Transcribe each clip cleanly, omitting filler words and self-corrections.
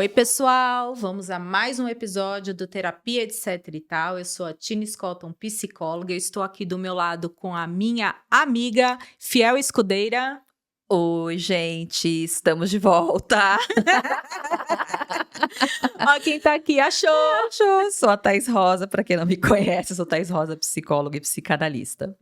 Oi, pessoal! Vamos a mais um episódio do Terapia Etc e Tal. Eu sou a Tina Scotton, psicóloga. Eu estou aqui do meu lado com a minha amiga, fiel escudeira. Oi, gente, estamos de volta. Ó, quem tá aqui achou! Sou a Thaís Rosa, para quem não me conhece, sou Thaís Rosa, psicóloga e psicanalista.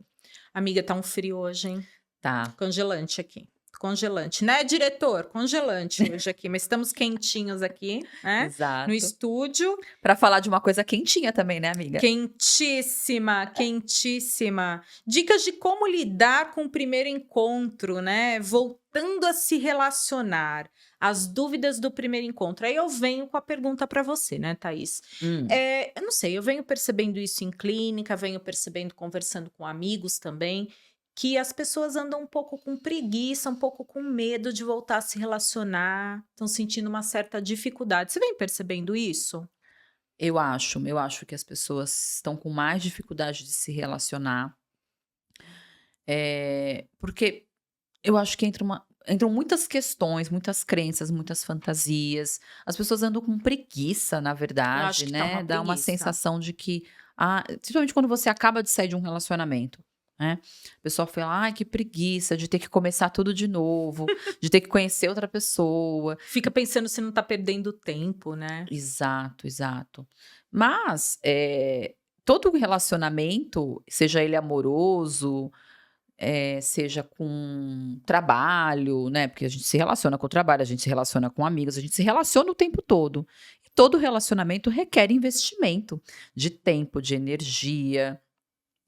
Amiga, tá um frio hoje, hein? Tá. Congelante aqui. Congelante, né, diretor? Congelante hoje aqui, mas estamos quentinhos aqui, né? Exato. No estúdio. Para falar de uma coisa quentinha também, né, amiga? Quentíssima, quentíssima. Dicas de como lidar com o primeiro encontro, né? Voltando a se relacionar. As dúvidas do primeiro encontro. Aí eu venho com a pergunta para você, né, Thaís? Eu não sei, eu venho percebendo isso em clínica, venho percebendo, conversando com amigos também, que as pessoas andam um pouco com preguiça, um pouco com medo de voltar a se relacionar, estão sentindo uma certa dificuldade. Você vem percebendo isso? Eu acho que as pessoas estão com mais dificuldade de se relacionar. Porque eu acho que entram muitas questões, muitas crenças, muitas fantasias. As pessoas andam com preguiça, na Eu acho verdade, que tá né? uma Dá uma preguiça. sensação de que, principalmente quando você acaba de sair de um relacionamento, né? A pessoa fala, ai, que preguiça de ter que começar tudo de novo, de ter que conhecer outra pessoa. Fica pensando se não tá perdendo tempo, né? Exato, exato. Mas todo relacionamento, seja ele amoroso, seja com trabalho, né? Porque a gente se relaciona com o trabalho, a gente se relaciona com amigos, a gente se relaciona o tempo todo. E todo relacionamento requer investimento de tempo, de energia.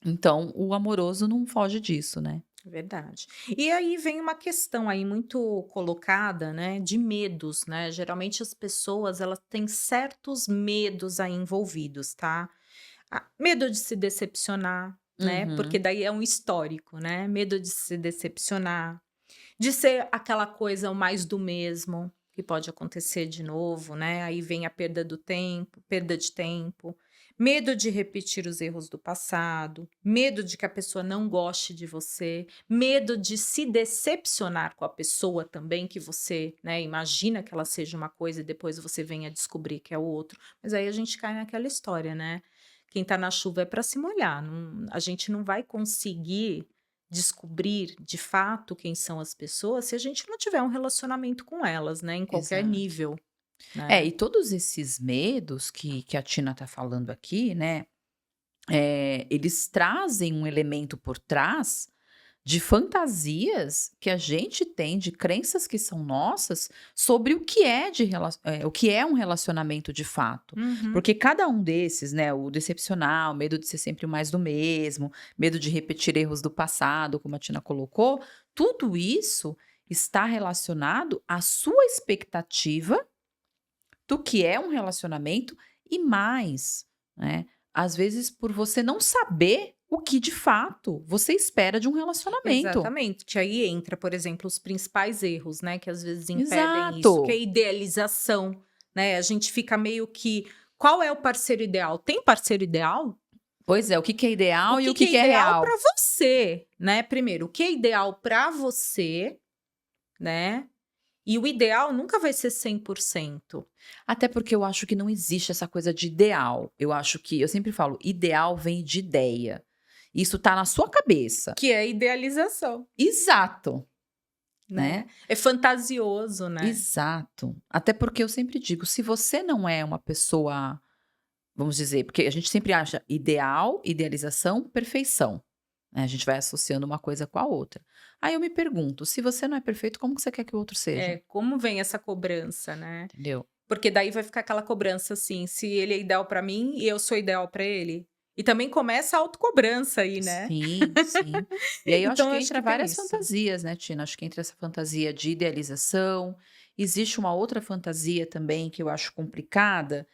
Então, o amoroso não foge disso, né? Verdade. E aí vem uma questão aí muito colocada, né, de medos, né? Geralmente as pessoas, elas têm certos medos aí envolvidos, tá? Medo de se decepcionar, né? Porque Uhum. daí é um histórico, né? Medo de se decepcionar, de ser aquela coisa o mais do mesmo, que pode acontecer de novo, né? Aí vem a perda do tempo, perda de tempo, medo de repetir os erros do passado, medo de que a pessoa não goste de você, medo de se decepcionar com a pessoa também, que você, né, imagina que ela seja uma coisa e depois você venha descobrir que é o outro. Mas aí a gente cai naquela história, né? Quem tá na chuva é para se molhar. A gente não vai conseguir descobrir de fato quem são as pessoas se a gente não tiver um relacionamento com elas, né, em qualquer Exato. nível, né. E todos esses medos que a Tina tá falando aqui, né? Eles trazem um elemento por trás de fantasias que a gente tem, de crenças que são nossas, sobre o que é um relacionamento de fato. Uhum. Porque cada um desses, né, o decepcionar, o medo de ser sempre o mais do mesmo, medo de repetir erros do passado, como a Tina colocou, tudo isso está relacionado à sua expectativa do que é um relacionamento e mais, né? Às vezes por você não saber o que de fato você espera de um relacionamento. Exatamente, que aí entra, por exemplo, os principais erros, né, que às vezes impedem isso, que é a Exato. idealização, né, a gente fica meio que qual é o parceiro ideal? Tem parceiro ideal? Pois é, o que que é O ideal e que o que que é que é ideal real. para você, né, primeiro, o que é ideal para você, né, e o ideal nunca vai ser 100%. Até porque eu acho que não existe essa coisa de ideal. Eu sempre falo, ideal vem de ideia. Isso tá na sua cabeça. Que é a idealização, Exato, né. né? É fantasioso, né. Exato. Até porque eu sempre digo, se você não é uma pessoa, vamos dizer, porque a gente sempre acha ideal, idealização, perfeição, né, a gente vai associando uma coisa com a outra. Aí eu me pergunto, se você não é perfeito, como que você quer que o outro seja? Como vem essa cobrança, né. Entendeu? Porque daí vai ficar aquela cobrança, assim, se ele é ideal pra mim e eu sou ideal pra ele. E também começa a autocobrança aí, né. Sim, sim. E aí eu acho Então que eu acho entra que tem várias isso. fantasias, né, Tina? Acho que entra essa fantasia de idealização. Existe uma outra fantasia também que eu acho complicada,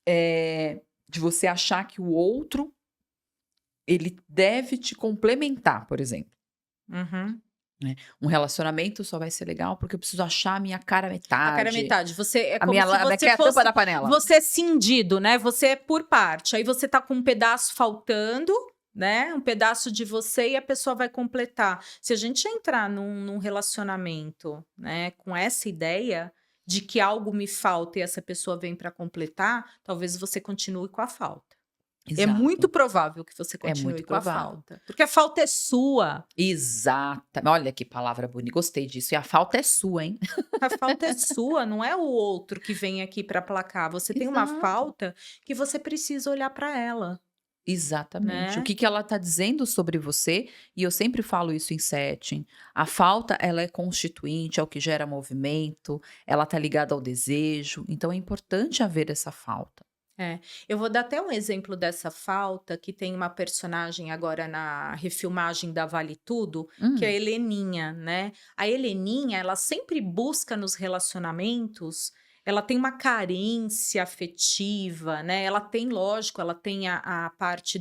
de você achar que o outro, ele deve te complementar, por exemplo, Uhum. né. Um relacionamento só vai ser legal porque eu preciso achar a minha cara A cara é metade, metade, você é a como minha se la a você que é a tampa fosse da panela. você é cindido, né, você é por parte, aí você tá com um pedaço faltando, né, um pedaço de você e a pessoa vai completar. Se a gente entrar num relacionamento, né, com essa ideia, de que algo me falta e essa pessoa vem para completar, talvez você continue com a falta. É muito Exato. provável que você É continue muito com a provável. falta, porque a falta é sua. Exata olha que palavra bonita, gostei disso. E a falta é sua, hein. A falta é sua, não é o outro que vem aqui para aplacar. Você tem uma Exato. falta que você precisa olhar para ela, Exatamente. O né. que que ela está dizendo sobre você, e eu sempre falo isso em setting, a falta ela é constituinte, é o que gera movimento, ela está ligada ao desejo, então é importante haver essa falta. É. Eu vou dar até um exemplo dessa falta, que tem uma personagem agora na refilmagem da Vale Tudo, que é a Hum. Heleninha, né. A Heleninha, ela sempre busca nos relacionamentos, ela tem uma carência afetiva, né, ela tem, lógico, ela tem a parte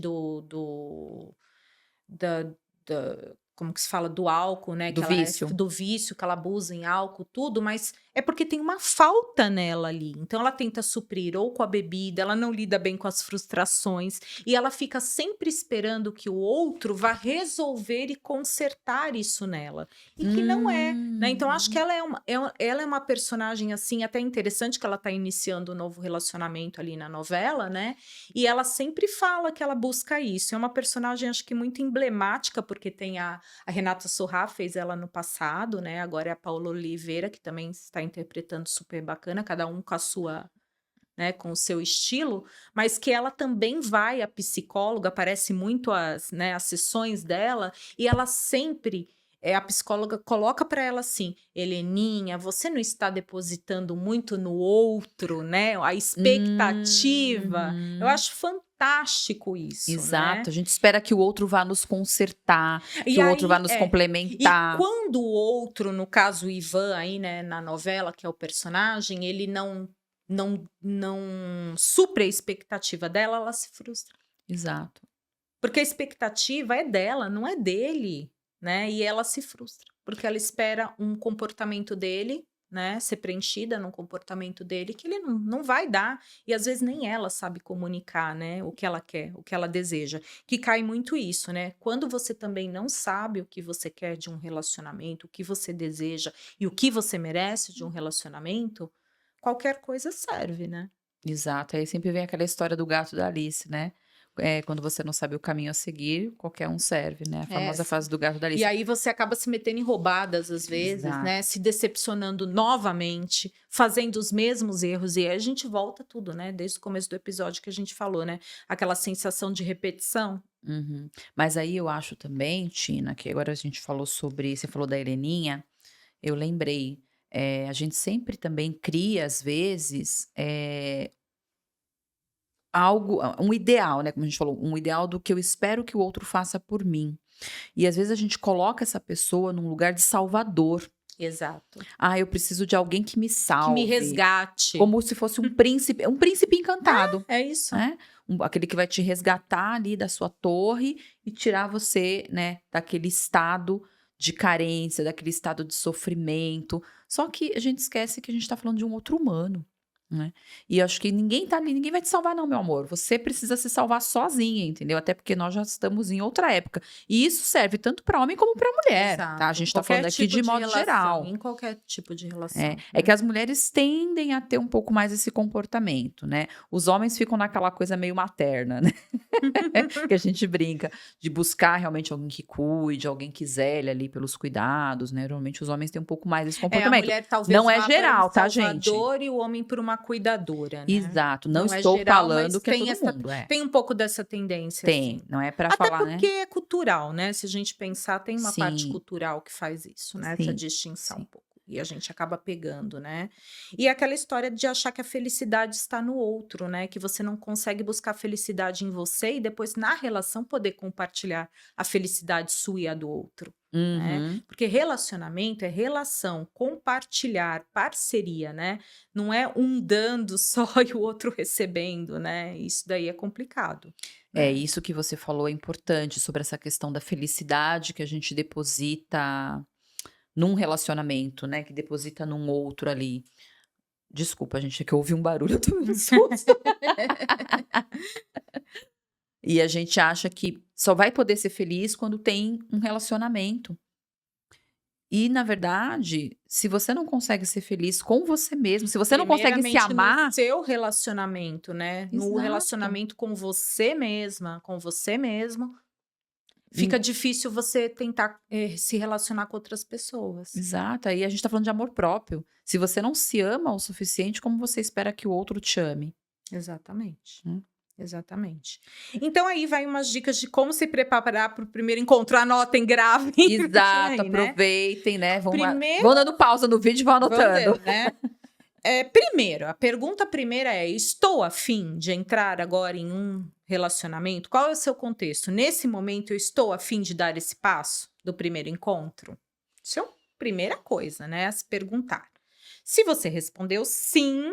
da da como que se fala? Do álcool, né, Do que ela é vício? do vício, que ela abusa em álcool, tudo, mas é porque tem uma falta nela ali. Então ela tenta suprir ou com a bebida, ela não lida bem com as frustrações, e ela fica sempre esperando que o outro vá resolver e consertar isso nela, e que não é, né. Então acho que Hum. ela é uma personagem, assim, até interessante, que ela tá iniciando um novo relacionamento ali na novela, né, e ela sempre fala que ela busca isso. É uma personagem, acho que muito emblemática, porque tem a Renata Sorrah fez ela no passado, né, agora é a Paola Oliveira, que também está interpretando super bacana, cada um com a sua, né, com o seu estilo, mas que ela também vai à psicóloga, aparece muito as sessões dela, e ela sempre, a psicóloga coloca para ela assim: "Heleninha, você não está depositando muito no outro, né, a expectativa". Eu Uhum. acho fantástico isso, Exato, né. a gente espera que o outro vá nos consertar, que E o outro vá aí nos e complementar. quando o outro, no caso o Ivan aí, né, na novela, que é o personagem, ele não supre a expectativa dela, ela se frustra. Exato. Porque a expectativa é dela, não é dele, né, e ela se frustra, porque ela espera um comportamento dele, né, ser preenchida num comportamento dele que ele não vai dar, e às vezes nem ela sabe comunicar, né, o que ela quer, o que ela deseja, que cai muito isso, né, quando você também não sabe o que você quer de um relacionamento, o que você deseja e o que você merece de um relacionamento, qualquer coisa serve, né. Exato, aí sempre vem aquela história do gato da Alice, né. Quando você não sabe o caminho a seguir, qualquer um serve, né, a É, famosa frase do gato da e Alice. aí você acaba se metendo em roubadas às vezes, Exato. né, se decepcionando novamente, fazendo os mesmos erros, e aí a gente volta tudo, né, desde o começo do episódio que a gente falou, né, aquela sensação de repetição. Uhum. Mas aí eu acho também, Tina, que agora a gente falou sobre você falou da Heleninha, eu lembrei, a gente sempre também cria, às vezes, algo um ideal, né, como a gente falou, um ideal do que eu espero que o outro faça por mim. E às vezes a gente coloca essa pessoa num lugar de salvador. Exato. "Ah, eu preciso de alguém que me Que me salve", resgate. como se fosse um príncipe encantado, É isso. né. Aquele que vai te resgatar ali da sua torre e tirar você, né, daquele estado de carência, daquele estado de sofrimento. Só que a gente esquece que a gente está falando de um outro humano, né. E acho que ninguém tá ali ninguém vai te salvar não, meu amor, você precisa se salvar sozinha, entendeu. Até porque nós já estamos em outra época. E isso serve tanto para homem como para mulher, tá. A Exato. gente está falando Qualquer aqui tipo de de modo relação, geral. em qualquer tipo de É, relação, é né. que as mulheres tendem a ter um pouco mais esse comportamento, né. Os homens ficam naquela coisa meio materna, né, que a gente brinca, de buscar realmente alguém que cuide, alguém que zele ali pelos cuidados, né, normalmente os homens têm um pouco mais esse É, a comportamento. mulher talvez Não é vá para um geral, tá, gente? salvador e o homem para uma cuidadora, né. Exato, não Não é estou geral, falando mas que é tem todo essa mundo, é. tem um pouco dessa tendência, Tem, sim. não é pra Até falar, porque né. é cultural, né, se a gente pensar, tem uma parte Sim, cultural que faz isso, né, essa sim, distinção um sim. pouco, e a gente acaba pegando, né. E aquela história de achar que a felicidade está no outro, né, que você não consegue buscar felicidade em você e depois na relação poder compartilhar a felicidade sua e a do outro, né. Uhum. Porque relacionamento é relação, compartilhar, parceria, né, não é um dando só e o outro recebendo, né, isso daí é complicado, É, né. isso que você falou é importante sobre essa questão da felicidade que a gente deposita num relacionamento, né, que deposita num outro ali. Desculpa, gente, é que eu ouvi um barulho, eu tomei um susto. E a gente acha que só vai poder ser feliz quando tem um relacionamento. E, na verdade, se você não consegue ser feliz com você mesmo, se você não consegue se Primeiramente no amar. seu relacionamento, né, no Exato. relacionamento com você mesma, com você mesmo, Em- fica difícil você tentar, se relacionar com outras pessoas. Exato. Aí a gente tá falando de amor próprio. Se você não se ama o suficiente, como você espera que o outro te ame? Exatamente, Hum. exatamente. Então aí vai umas dicas de como se preparar para o primeiro encontro, anotem, gravem Exato, aí, né. aproveitem, né? Primeiro Vão dando pausa no vídeo e vão vamos anotando. ver, né. Primeiro, a pergunta primeira é: estou afim de entrar agora em um relacionamento? Qual é o seu contexto? Nesse momento, eu estou afim de dar esse passo do primeiro encontro? Isso é a primeira coisa, né? A se perguntar. Se você respondeu sim,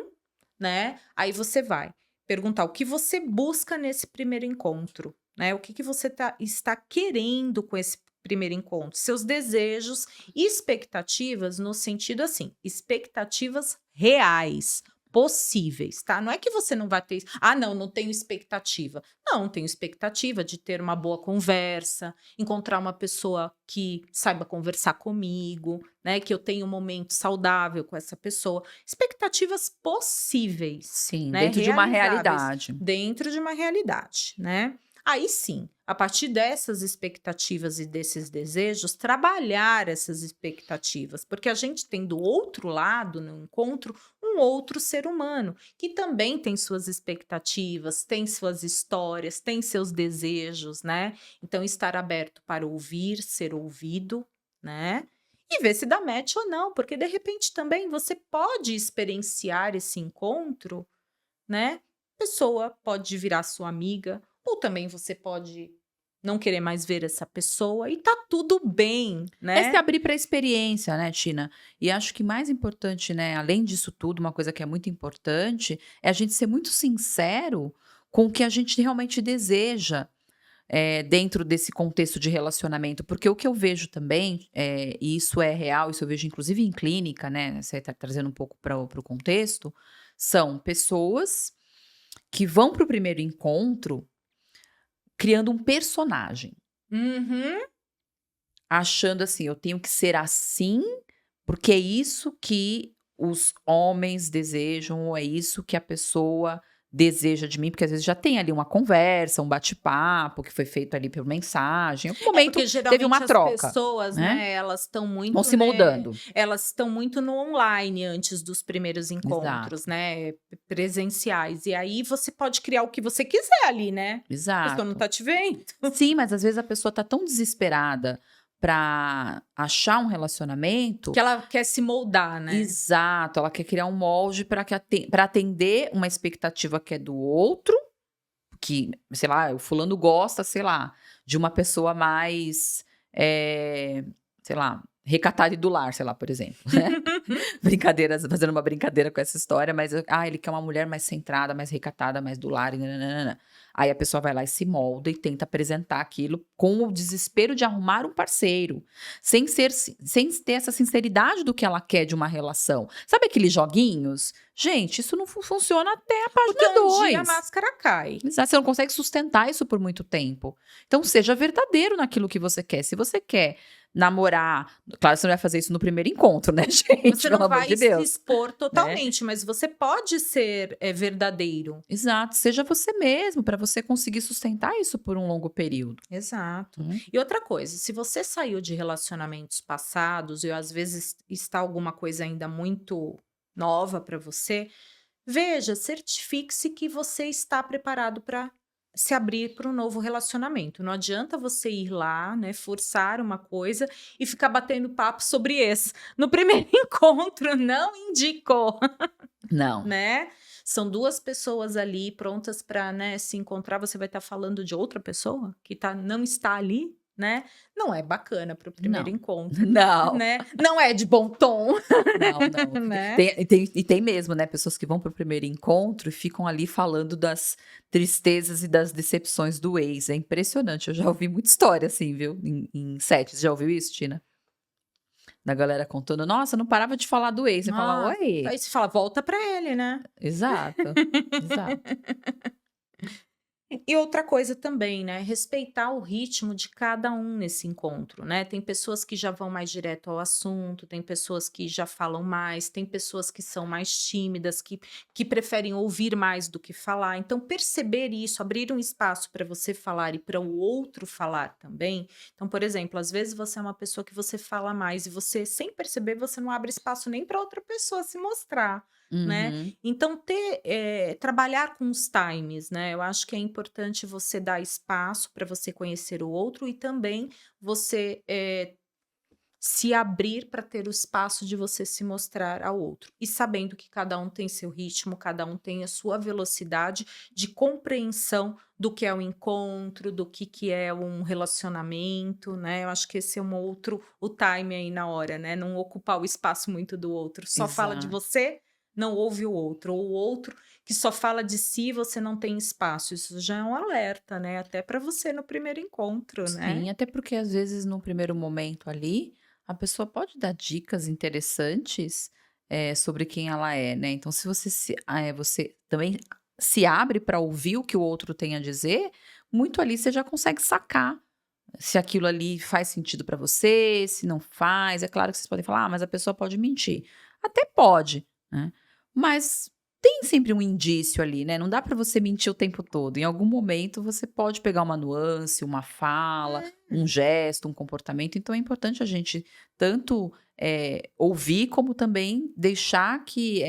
né? Aí você vai perguntar o que você busca nesse primeiro encontro, né? O que, que você está querendo com esse primeiro encontro? Seus desejos e expectativas no sentido assim, expectativas reais, possíveis, tá? Não é que você não vai ter, não, não tenho expectativa. Não, tenho expectativa de ter uma boa conversa, encontrar uma pessoa que saiba conversar comigo, né? Que eu tenha um momento saudável com essa pessoa. Expectativas possíveis, Sim, né? dentro de uma Realizáveis realidade. dentro de uma realidade, né? Aí sim, a partir dessas expectativas e desses desejos, trabalhar essas expectativas, porque a gente tem do outro lado, no encontro, um outro ser humano que também tem suas expectativas, tem suas histórias, tem seus desejos, né? Então, estar aberto para ouvir, ser ouvido, né? E ver se dá match ou não, porque de repente também você pode experienciar esse encontro, né? A pessoa pode virar sua amiga, ou também você pode não querer mais ver essa pessoa e tá tudo bem, É se né? abrir para a experiência, né, Tina? E acho que mais importante, né, além disso tudo, uma coisa que é muito importante, é a gente ser muito sincero com o que a gente realmente deseja, dentro desse contexto de relacionamento. Porque o que eu vejo também, e isso é real, isso eu vejo inclusive em clínica, né, você tá trazendo um pouco para o contexto, são pessoas que vão para o primeiro encontro criando um personagem, Uhum. achando assim: "Eu tenho que ser assim, porque é isso que os homens desejam, ou é isso que a pessoa deseja de mim", porque às vezes já tem ali uma conversa, um bate-papo que foi feito ali por mensagem, em algum É momento porque teve uma geralmente as troca, pessoas, né, né, elas estão vão muito, se né, moldando. elas estão muito no online antes dos primeiros Exato, encontros, né, presenciais. E aí você pode criar o que você quiser ali, né? A pessoa não exato. tá te vendo. Sim, mas às vezes a pessoa tá tão desesperada pra achar um relacionamento. Que ela quer se moldar, né? Exato, ela quer criar um molde para atender uma expectativa que é do outro, que, sei lá, o fulano gosta, sei lá, de uma pessoa mais, sei lá, recatada e do lar, sei lá, por exemplo, né. Brincadeiras, fazendo uma brincadeira com essa história, mas, ele quer uma mulher mais centrada, mais recatada, mais do lar e nã. Aí a pessoa vai lá e se molda e tenta apresentar aquilo com o desespero de arrumar um parceiro, sem ter essa sinceridade do que ela quer de uma relação. Sabe aqueles joguinhos? Gente, isso não funciona até a Porque página um dia a 2. máscara cai. Exato, você não consegue sustentar isso por muito tempo. Então seja verdadeiro naquilo que você quer. Se você quer namorar, claro, você não vai fazer isso no primeiro encontro, né, gente, Você pelo não amor vai de se Deus, expor né. totalmente, mas você pode ser, verdadeiro. Exato, seja você mesmo, para você conseguir sustentar isso por um longo período. Exato. Hum. E outra coisa, se você saiu de relacionamentos passados e às vezes está alguma coisa ainda muito nova para você, veja, certifique-se que você está preparado para se abrir para um novo relacionamento. Não adianta você ir lá, né, forçar uma coisa e ficar batendo papo sobre esse. No primeiro encontro, não indicou. Não, Né, são 2 pessoas ali prontas para, né, se encontrar, você vai estar falando de outra pessoa que não está ali, né, não é bacana para o primeiro não, encontro, não, né, não é de bom tom, não, fica né. tem mesmo, né, pessoas que vão para o primeiro encontro e ficam ali falando das tristezas e das decepções do ex, é impressionante, eu já ouvi muita história assim, viu, em sets, já ouviu isso, Tina? Da galera contando: "Nossa, não parava de falar do ex", você fala: Nossa, "Oi". aí você fala: "Volta para ele, né". Exato, exato. E outra coisa também, né, respeitar o ritmo de cada um nesse encontro, né. Tem pessoas que já vão mais direto ao assunto, tem pessoas que já falam mais, tem pessoas que são mais tímidas, que preferem ouvir mais do que falar. Então perceber isso, abrir um espaço para você falar e para o outro falar também. Então, por exemplo, às vezes você é uma pessoa que você fala mais e você, sem perceber, você não abre espaço nem para outra pessoa se mostrar, né. Uhum. Então trabalhar com os times, né, eu acho que é importante você dar espaço para você conhecer o outro e também você, se abrir para ter o espaço de você se mostrar ao outro. E sabendo que cada um tem seu ritmo, cada um tem a sua velocidade de compreensão do que é o encontro, do que é um relacionamento, né, eu acho que esse é um outro o time aí na hora, né, não ocupar o espaço muito do outro, só fala de Exato. você, não ouve o outro, ou o outro que só fala de si, você não tem espaço, isso já é um alerta, né, até para você no primeiro encontro, né. Sim, até porque às vezes no primeiro momento ali, a pessoa pode dar dicas interessantes, sobre quem ela é, né. Então se você também se abre para ouvir o que o outro tem a dizer, muito ali você já consegue sacar se aquilo ali faz sentido para você, se não faz. É claro que vocês podem falar: "Ah, mas a pessoa pode mentir". Até pode, né, mas tem sempre um indício ali, né, não dá para você mentir o tempo todo. Em algum momento você pode pegar uma nuance, uma fala, um gesto, um comportamento. Então é importante a gente tanto, ouvir, como também deixar que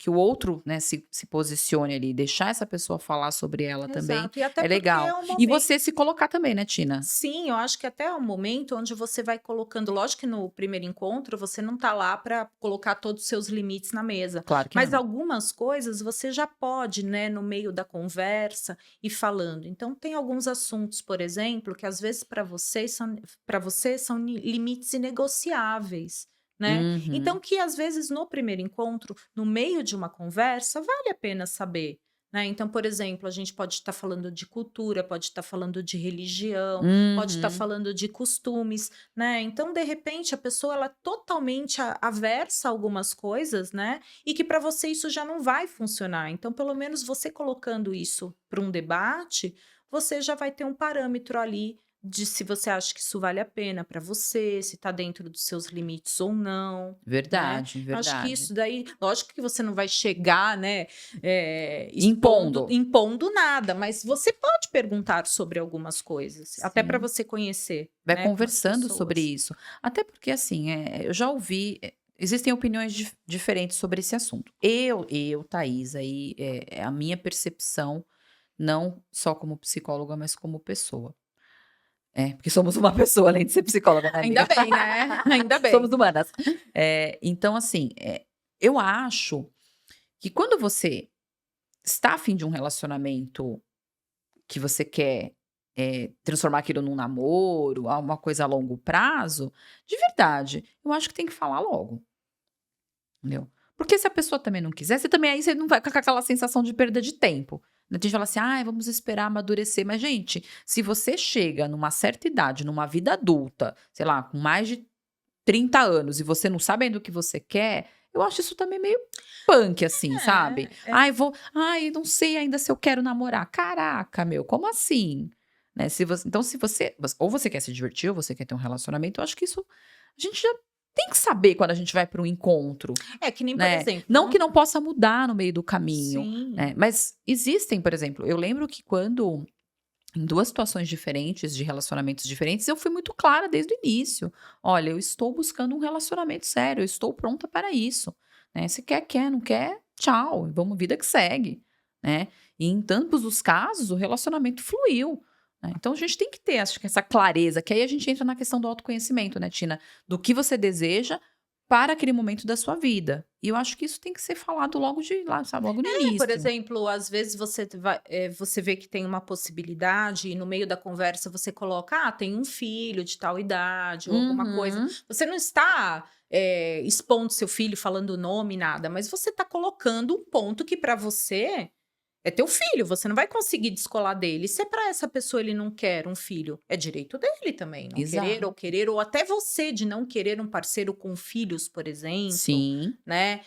o outro, né, se posicione ali, deixar essa pessoa falar sobre ela também Exato, e até é porque é legal. um E momento. você se colocar também, né, Tina? Sim, eu acho que até é um momento onde você vai colocando, lógico que no primeiro encontro você não tá lá para colocar todos os seus limites na mesa, Claro que mas não. algumas coisas você já pode, né, no meio da conversa ir falando. Então tem alguns assuntos, por exemplo, que às vezes para você são limites inegociáveis, né? Então Uhum. que às vezes no primeiro encontro, no meio de uma conversa, vale a pena saber. Né? Então, por exemplo, a gente pode estar falando de cultura, pode estar falando de religião, pode estar Uhum. falando de costumes, né? Então, de repente, a pessoa ela é totalmente aversa a algumas coisas, né? E que para você isso já não vai funcionar. Então, pelo menos você colocando isso para um debate, você já vai ter um parâmetro ali de se você acha que isso vale a pena para você, se está dentro dos seus limites ou não, né? Verdade, Eu acho que verdade. isso daí, lógico que você não vai chegar, né, expondo Impondo. impondo nada, mas você pode perguntar sobre algumas coisas, até para Sim. você conhecer, Vai né, como as conversando sobre pessoas. isso. Até porque, assim, eu já ouvi, existem opiniões diferentes sobre esse assunto. Thaís, aí, é a minha percepção, não só como psicóloga, mas como pessoa. Porque somos uma pessoa, além de ser psicóloga, né, Ainda amiga? bem, né, ainda Somos bem. humanas. Então, assim, eu acho que quando você está a fim de um relacionamento que você quer, transformar aquilo num namoro, uma coisa a longo prazo, de verdade, eu acho que tem que falar logo, entendeu. Porque se a pessoa também não quiser, você não vai ficar com aquela sensação de perda de tempo, né. Tem gente que fala assim: "Ai, vamos esperar amadurecer", mas gente, se você chega numa certa idade, numa vida adulta, sei lá, com mais de 30 anos e você não sabe ainda o que você quer, eu acho isso também meio punk, assim, sabe. É, "Ai, não sei ainda se eu quero namorar". Caraca, meu, como assim? Né, se você ou você quer se divertir ou você quer ter um relacionamento, eu acho que isso a gente já tem que saber quando a gente vai para um encontro, é que nem, por né. exemplo, Não que não possa mudar no meio do caminho, sim. né, mas existem, por exemplo, eu lembro que quando em 2 situações diferentes, de relacionamentos diferentes, eu fui muito clara desde o início. "Olha, eu estou buscando um relacionamento sério, eu estou pronta para isso", né. Se quer, quer, não quer, tchau, vamos vida que segue, né. E em ambos os casos, o relacionamento fluiu, né. Então a gente tem que ter, acho que essa clareza, que aí a gente entra na questão do autoconhecimento, né, Tina, do que você deseja para aquele momento da sua vida. E eu acho que isso tem que ser falado logo de lá, sabe, logo no Por início. exemplo, às vezes você vê que tem uma possibilidade e no meio da conversa você coloca: "Ah, tem um filho de tal idade", ou alguma coisa. Uhum. Você não está, expondo seu filho, falando o nome, nada, mas você está colocando um ponto que para você é teu filho, você não vai conseguir descolar dele. Se é para essa pessoa ele não quer um filho, é direito dele também, não Exato. querer, ou até você de não querer um parceiro com filhos, por exemplo, Sim. né,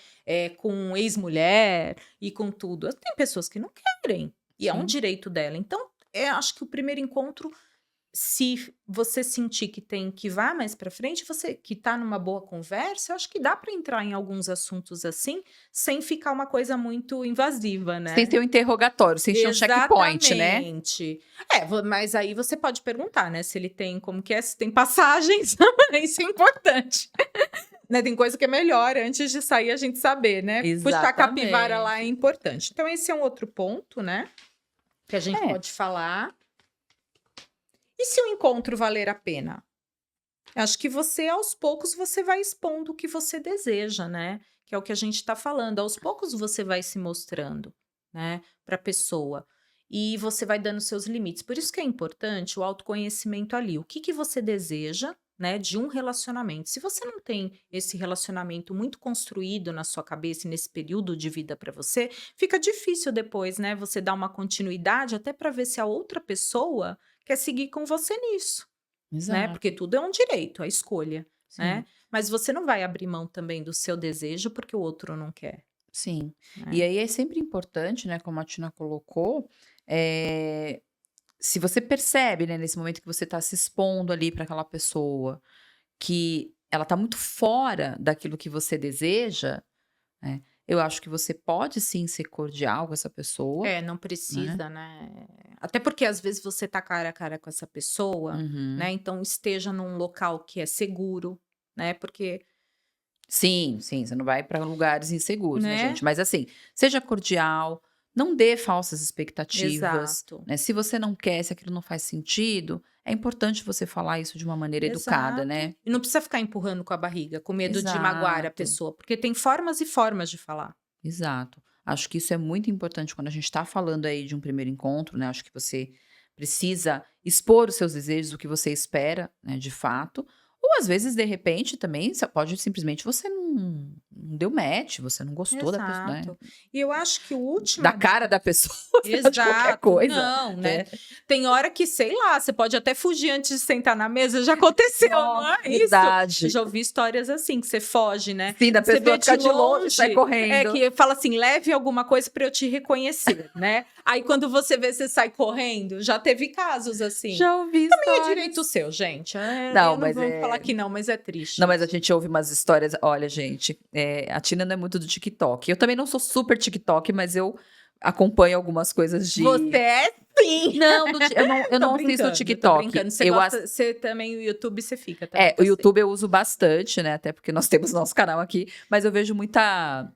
com ex-mulher e com tudo. Tem pessoas que não querem, E é um Sim. direito dela. Então, acho que o primeiro encontro, se você sentir que tem que vá mais para frente, você que tá numa boa conversa, eu acho que dá para entrar em alguns assuntos assim, sem ficar uma coisa muito invasiva, Sem né? ser um interrogatório, sem ser um checkpoint, né. Exatamente. Mas aí você pode perguntar, né, se ele tem, como que é, se tem passagens, isso é importante. Né, tem coisa que é melhor antes de sair a gente saber, né? Puxar a capivara lá é Exatamente. importante. Então, esse é um outro ponto, né? Que a gente É, pode falar. E se o encontro valer a pena? Acho que você, aos poucos, você vai expondo o que você deseja, né? Que é o que a gente está falando. Aos poucos você vai se mostrando, né, para a pessoa. E você vai dando seus limites. Por isso que é importante o autoconhecimento ali. O que que você deseja, né, de um relacionamento? Se você não tem esse relacionamento muito construído na sua cabeça e nesse período de vida para você, fica difícil depois, né, você dar uma continuidade até para ver se a outra pessoa quer seguir com você nisso, né, porque exato, tudo é um direito, a escolha, né, sim. mas você não vai abrir mão também do seu desejo porque o outro não quer, Sim. E né. aí é sempre importante, né, como a Tina colocou, eh, se você percebe, né, nesse momento que você está se expondo ali para aquela pessoa, que ela está muito fora daquilo que você deseja, né, eu acho que você pode sim ser cordial com essa pessoa, É, não né. precisa, né, até porque às vezes você tá cara a cara com essa pessoa, Uhum. né, então esteja num local que é seguro, né, porque, Sim, sim, você não vai para lugares inseguros, né, né. gente. Mas assim, seja cordial, não dê falsas expectativas, Exato, né. Se você não quer, se aquilo não faz sentido, é importante você falar isso de uma maneira educada, exato. né. E não precisa ficar empurrando com a barriga, com medo de magoar a Exato, pessoa, porque tem formas e formas de falar. exato. Acho que isso é muito importante quando a gente está falando aí de um primeiro encontro, né, acho que você precisa expor os seus desejos, o que você espera, né, de fato. Ou às vezes, de repente, também, você pode simplesmente você não deu match, você não gostou da pessoa, né. Exato. E eu acho que a Da última cara da pessoa, sei lá, de qualquer exato. coisa, Não, né. né. Tem hora que, sei lá, você pode até fugir antes de sentar na mesa, já aconteceu, não Nossa, é isso? Eu verdade. já ouvi histórias assim, que você foge, né. Sim, da Você pessoa vê de ficar de longe e sai longe, correndo. que fala assim: "Leve alguma coisa para eu te reconhecer", né. Aí quando você vê, você sai correndo. Já teve casos assim. Já ouvi Também é direito histórias. seu, gente. Não, Eu não mas vou falar é que não, mas é não, triste mas a isso. gente ouve umas histórias olha gente, a Tina não é muito do TikTok. Eu também não sou super TikTok, mas eu acompanho algumas coisas Você de é sim. não, do ti eu Tô não assisto o brincando, tô TikTok. brincando. Você Eu gosta, você também, o YouTube você fica também, o que eu sei. YouTube eu uso bastante, né, até porque nós temos nosso canal aqui, mas eu vejo muita,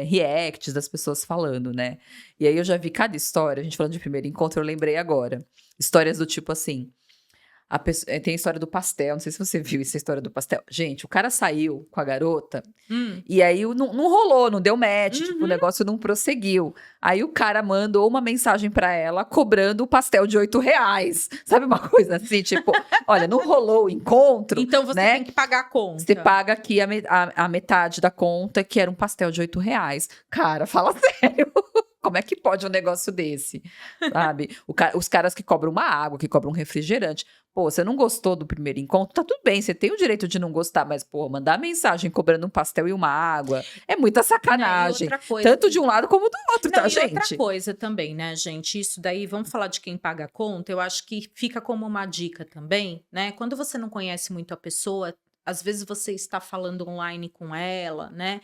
reacts das pessoas falando, né. E aí eu já vi cada história, a gente falando de primeiro encontro, eu lembrei agora. Histórias do tipo assim, tem a história do pastel, não sei se você viu essa história do pastel. Gente, o cara saiu com a garota Hum. e aí não rolou, não deu match, tipo, o Uhum. negócio não prosseguiu. Aí o cara mandou uma mensagem pra ela cobrando o pastel de R$ 8. Sabe uma coisa assim, tipo: "Olha, não rolou o encontro, Então você né, tem que pagar a você conta. paga aqui a metade da conta, que era um pastel de R$ 8. Cara, fala sério, como é que pode um negócio desse, sabe? Os caras que cobram uma água, que cobram um refrigerante. Pô, você não gostou do primeiro encontro, tá tudo bem, você tem o direito de não gostar, mas, pô, mandar mensagem cobrando um pastel e uma água é muita Né, e sacanagem, outra coisa tanto de um lado como do outro, não, tá, e outra gente? coisa também, né, gente, isso daí, vamos falar de quem paga a conta, eu acho que fica como uma dica também, né, quando você não conhece muito a pessoa, às vezes você está falando online com ela, né,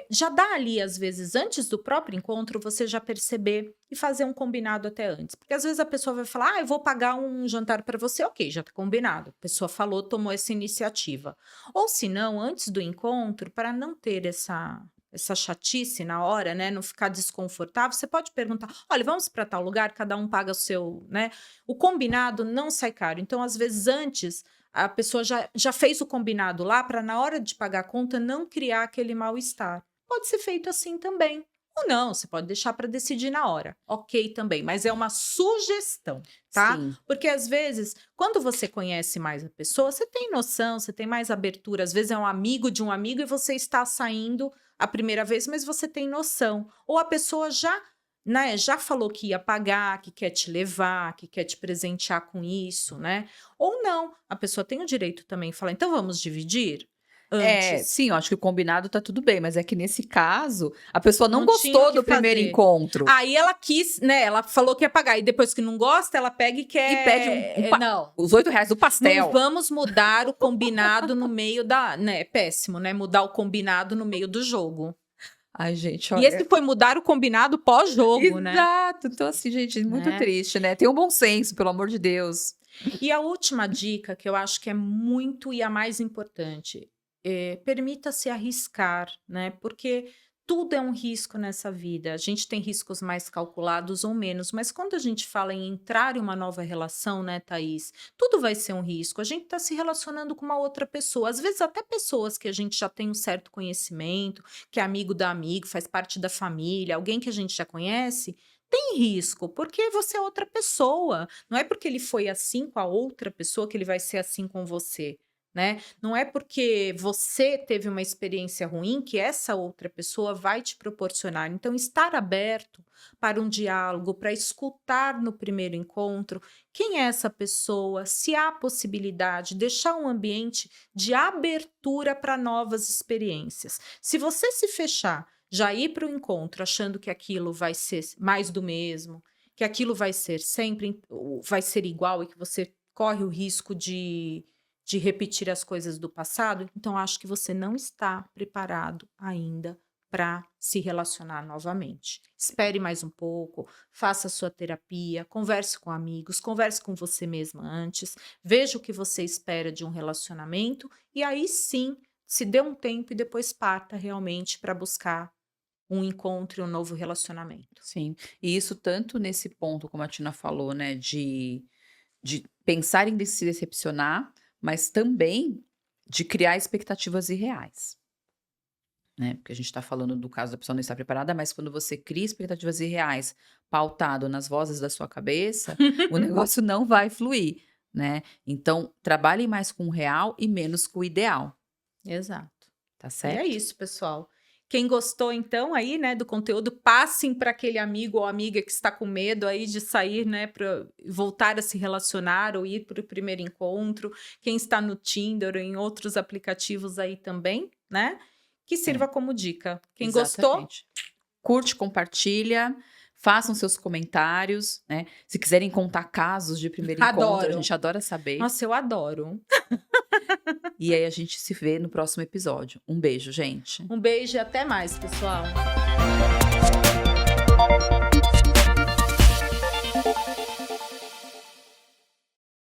já dá ali, às vezes, antes do próprio encontro, você já perceber e fazer um combinado até antes. Porque às vezes a pessoa vai falar: "Ah, eu vou pagar um jantar para você", ok, já tá combinado. A pessoa falou, tomou essa iniciativa. Ou se não, antes do encontro, para não ter essa chatice na hora, né, não ficar desconfortável, você pode perguntar: "Olha, vamos para tal lugar, cada um paga o seu", né. O combinado não sai caro, então às vezes antes, a pessoa já fez o combinado lá para na hora de pagar a conta não criar aquele mal-estar. Pode ser feito assim também. Ou não, você pode deixar para decidir na hora, ok também, mas é uma sugestão, tá. Sim, Porque às vezes, quando você conhece mais a pessoa, você tem noção, você tem mais abertura, às vezes é um amigo de um amigo e você está saindo a primeira vez, mas você tem noção. Ou a pessoa já, né, já falou que ia pagar, que quer te levar, que quer te presentear com isso, né? Ou não, a pessoa tem o direito também de falar, então vamos dividir? antes. sim, eu acho que o combinado tá tudo bem, mas é que nesse caso, a pessoa não Não tinha o gostou que do primeiro fazer. encontro. Aí ela quis, né? Ela falou que ia pagar. E depois que não gosta, ela pega e quer. E pede Não. os R$8 do Não pastel. vamos mudar o combinado no meio da. Né? É péssimo, né? Mudar o combinado no meio do jogo. Ai, gente, E olha. esse foi mudar o combinado pós-jogo, né? Exato. Então, assim, gente, muito Né? triste, né? Tem um bom senso, pelo amor de Deus. E a última dica, que eu acho que é muito e a mais importante, permita-se arriscar, né? Porque tudo é um risco nessa vida. A gente tem riscos mais calculados ou menos, mas quando a gente fala em entrar em uma nova relação, né, Thaís? Tudo vai ser um risco. A gente está se relacionando com uma outra pessoa, às vezes até pessoas que a gente já tem um certo conhecimento, que é amigo da amiga, faz parte da família, alguém que a gente já conhece. Tem risco, porque você é outra pessoa. Não é porque ele foi assim com a outra pessoa que ele vai ser assim com você, né? Não é porque você teve uma experiência ruim que essa outra pessoa vai te proporcionar. Então, estar aberto para um diálogo, para escutar no primeiro encontro quem é essa pessoa, se há possibilidade, deixar um ambiente de abertura para novas experiências. Se você se fechar, já ir para o encontro achando que aquilo vai ser mais do mesmo, que aquilo vai ser sempre, vai ser igual e que você corre o risco de repetir as coisas do passado, então acho que você não está preparado ainda para se relacionar novamente. Espere mais um pouco, faça sua terapia, converse com amigos, converse com você mesma antes, veja o que você espera de um relacionamento e aí sim, se dê um tempo e depois parta realmente para buscar um encontro e um novo relacionamento. Sim. E isso tanto nesse ponto, como a Tina falou, né, de pensar em se decepcionar, mas também de criar expectativas irreais, né? Porque a gente está falando do caso da pessoa não estar preparada, mas quando você cria expectativas irreais pautado nas vozes da sua cabeça, o negócio não vai fluir, né? Então, trabalhe mais com o real e menos com o ideal, Exato. tá E é certo? isso, pessoal. Quem gostou, então, aí, né, do conteúdo, passem para aquele amigo ou amiga que está com medo aí de sair, né, para voltar a se relacionar ou ir para o primeiro encontro. Quem está no Tinder ou em outros aplicativos aí também, né, que sirva como dica. Quem gostou, Exatamente. Curte, compartilha, façam seus comentários, né? Se quiserem contar casos de primeiro encontro, a adoro. gente adora saber. Nossa, eu adoro. E aí a gente se vê no próximo episódio. Um beijo, gente. Um beijo e até mais, pessoal.